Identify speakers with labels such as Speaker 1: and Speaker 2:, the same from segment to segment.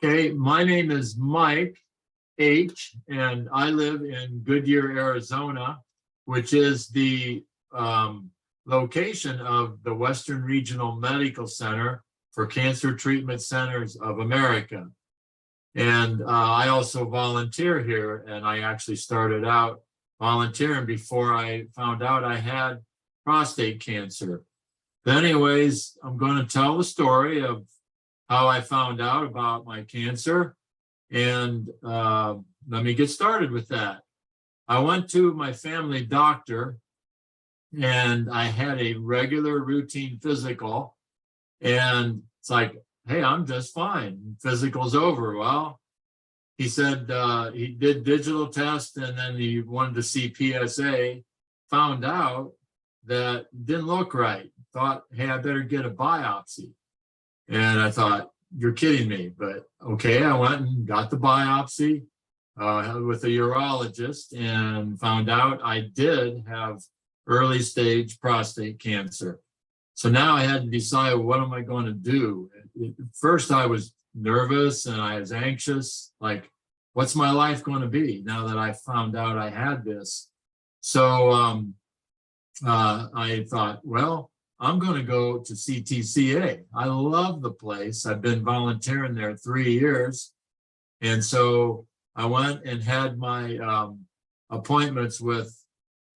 Speaker 1: Okay, my name is Mike H., and I live in Goodyear, Arizona, which is the location of the Western Regional Medical Center for Cancer Treatment Centers of America. And I also volunteer here, and I actually started out volunteering before I found out I had prostate cancer. But anyways, I'm going to tell the story of how I found out about my cancer. And let me get started with that. I went to my family doctor and I had a regular routine physical. And it's like, hey, I'm just fine. Physical's over. Well, he said he did digital tests and then he wanted to see PSA, found out that didn't look right. Thought, hey, I better get a biopsy. And I thought, you're kidding me, but okay, I went and got the biopsy with a urologist and found out I did have early stage prostate cancer. So now I had to decide, what am I going to do? At first I was nervous and I was anxious, like, what's my life going to be now that I found out I had this? So I thought, well, I'm going to go to CTCA. I love the place. I've been volunteering there 3 years. And so I went and had my appointments with,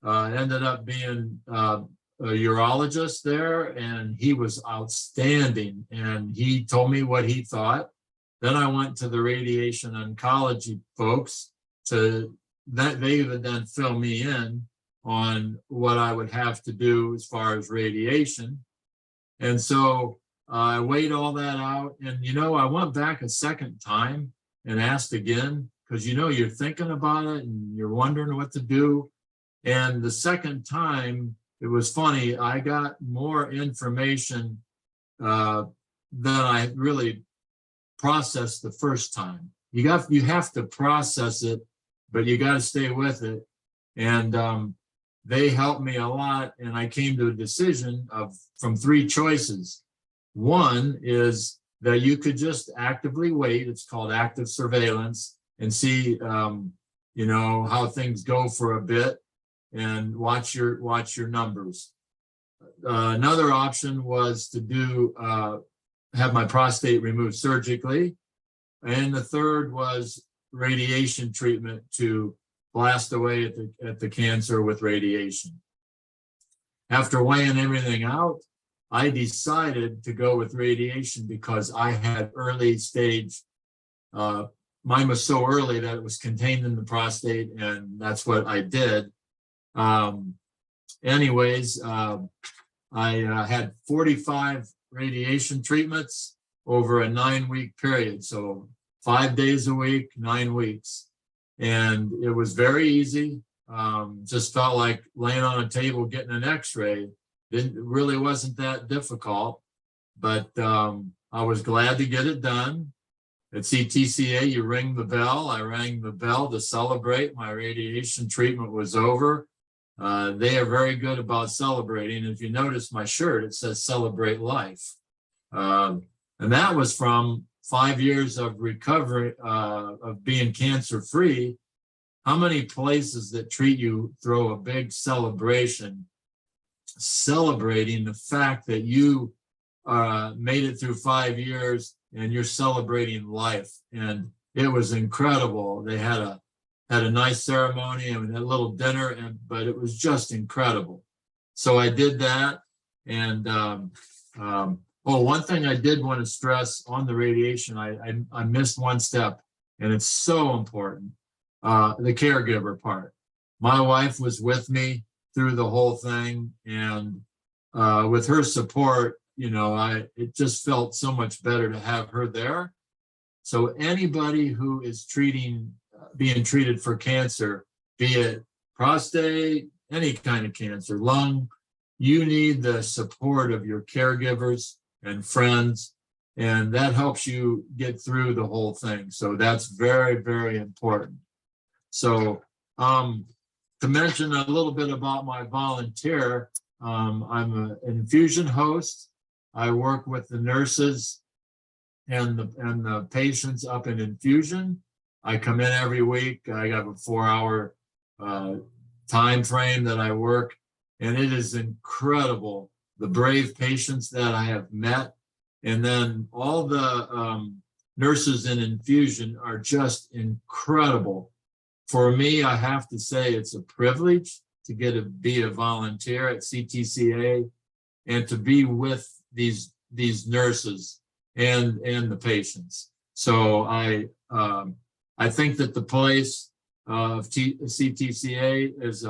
Speaker 1: ended up being a urologist there, and he was outstanding. And he told me what he thought. Then I went to the radiation oncology folks to that they would then fill me in on what I would have to do as far as radiation. And so I weighed all that out. And, I went back a second time and asked again, because, you're thinking about it and you're wondering what to do. And the second time, it was funny, I got more information than I really processed the first time. You have to process it, but you got to stay with it. And they helped me a lot, and I came to a decision from 3 choices. One is that you could just actively wait. It's called active surveillance, and see, how things go for a bit, and watch your numbers. Another option was to have my prostate removed surgically, and the third was radiation treatment to blast away at the cancer with radiation. After weighing everything out, I decided to go with radiation because I had early stage, mine was so early that it was contained in the prostate, and that's what I did. Anyways, I had 45 radiation treatments over a 9-week period. So 5 days a week, 9 weeks. And it was very easy. Just felt like laying on a table getting an x-ray. It really wasn't that difficult, but I was glad to get it done. At CTCA, you ring the bell. I rang the bell to celebrate my radiation treatment was over. They are very good about celebrating. If you notice my shirt, it says Celebrate Life. And that was from 5 years of recovery, of being cancer-free. How many places that treat you throw a big celebration, celebrating the fact that you made it through 5 years and you're celebrating life. And it was incredible. They had a nice ceremony and a little dinner, but it was just incredible. So I did that. And one thing I did want to stress on the radiation, I missed one step, and it's so important, the caregiver part. My wife was with me through the whole thing, and with her support, it just felt so much better to have her there. So anybody who is being treated for cancer, be it prostate, any kind of cancer, lung, you need the support of your caregivers and friends, and that helps you get through the whole thing. So that's very, very important. So to mention a little bit about my volunteer, I'm an infusion host. I work with the nurses and the patients up in infusion. I come in every week. I have a 4-hour time frame that I work, and it is incredible, the brave patients that I have met. And then all the nurses in infusion are just incredible. For me, I have to say it's a privilege to be a volunteer at CTCA and to be with these nurses and the patients. So I think that the place of CTCA is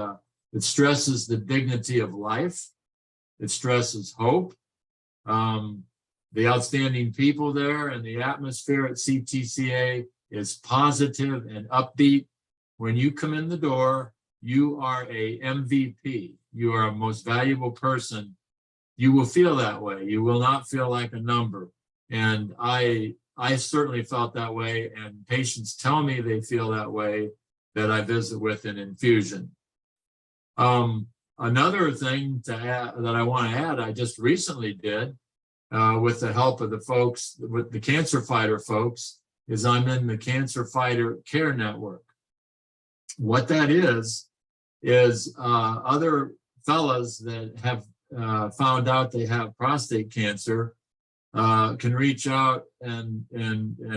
Speaker 1: it stresses the dignity of life. It stresses hope. The outstanding people there and the atmosphere at CTCA is positive and upbeat. When you come in the door, you are a MVP. You are a most valuable person. You will feel that way. You will not feel like a number. And I certainly felt that way, and patients tell me they feel that way that I visit with in infusion. Another thing to add, that I want to add, I just recently did with the help of the folks, with the Cancer Fighter folks, is I'm in the Cancer Fighter Care Network. What that is other fellas that have found out they have prostate cancer can reach out, and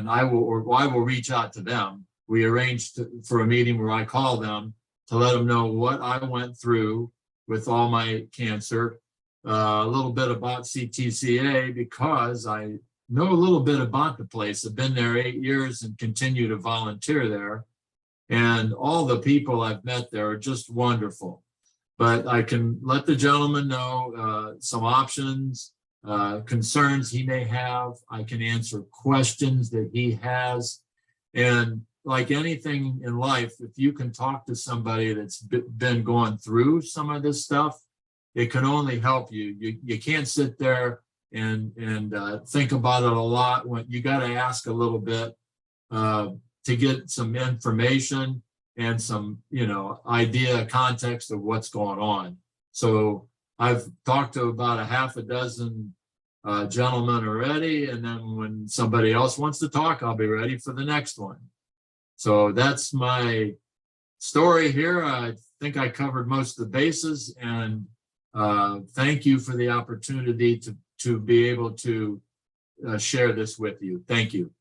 Speaker 1: I will reach out to them. We arranged for a meeting where I call them to let them know what I went through with all my cancer, a little bit about CTCA, because I know a little bit about the place. I've been there 8 years and continue to volunteer there. And all the people I've met there are just wonderful. But I can let the gentleman know some options, concerns he may have. I can answer questions that he has. And like anything in life, if you can talk to somebody that's been going through some of this stuff, it can only help you. You can't sit there and think about it a lot. When you got to ask a little bit to get some information and some, idea, context of what's going on. So I've talked to about a half a dozen gentlemen already, and then when somebody else wants to talk, I'll be ready for the next one. So that's my story here. I think I covered most of the bases, and thank you for the opportunity to be able to share this with you. Thank you.